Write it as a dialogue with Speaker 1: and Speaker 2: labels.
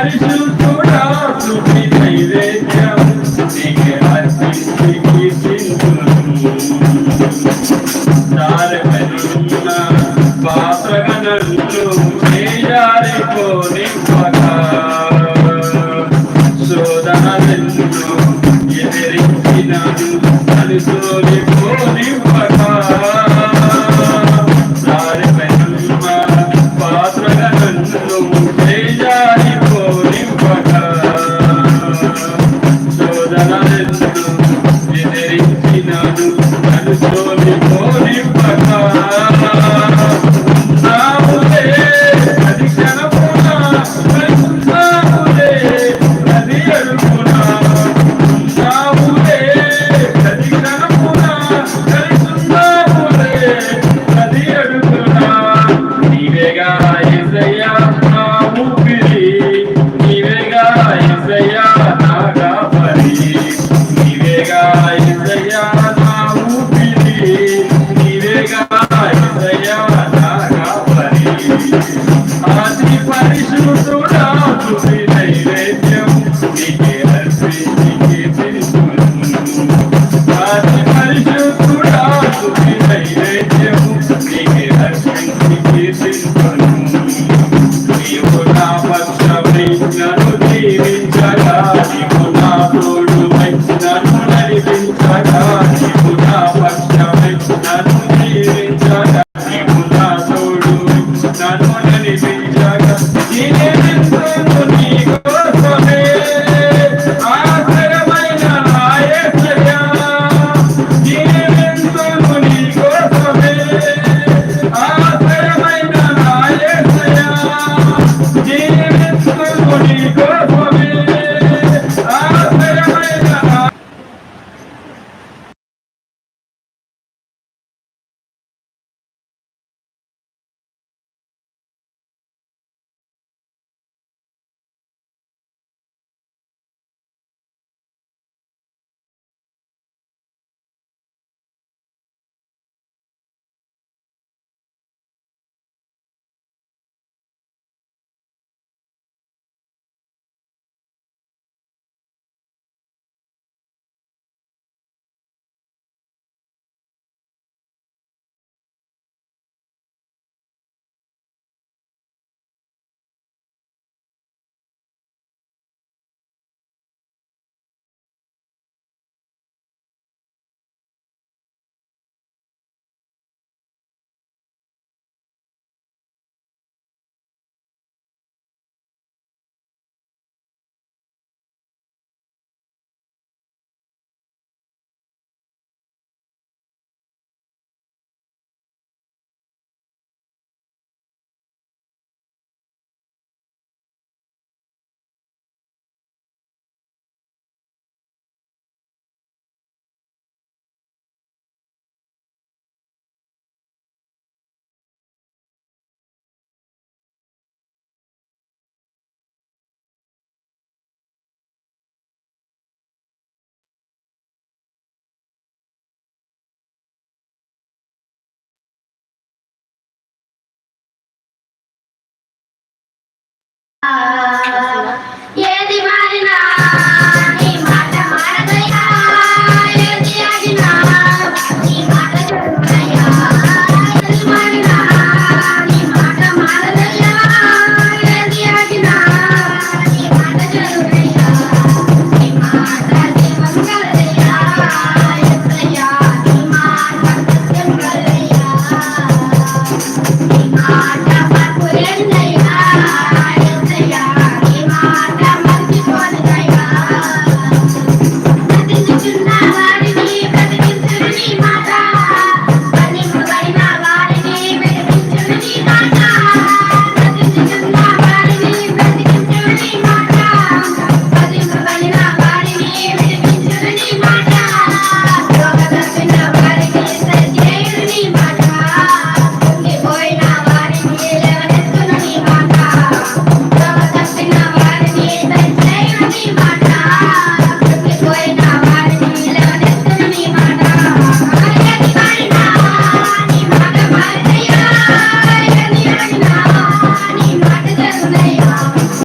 Speaker 1: పరిశుద్ధుడా స్తుతి నైవేద్యం నీకే అర్పించి కీర్తింతును. జారకనున్న పాత్రగా నన్ను చేజారిపోనివ్వక శోధనలెన్నో ఎదిరించినను అనుసోలిపోనివ్వక జారకనున్న పాత్రగా నన్ను చేజారిపోనివ్వక శోధనలెన్నో ఎదిరించినను అనుసోలిపోనివ్వక నాములే అది క్షణమున నాములే అది అడుగున నాములే అది క్షణమున నాములే అది అడుగున నీవేగా యేసయ్యా నా ఊపిరి నీవేగా యేసయ్యా నా కాపరి నీవేగా యేసయ్యా నా ఊపిరి నీవేగా యేసయ్యా నా కాపరి ఆది పరిశుద్ధుడా స్తుతి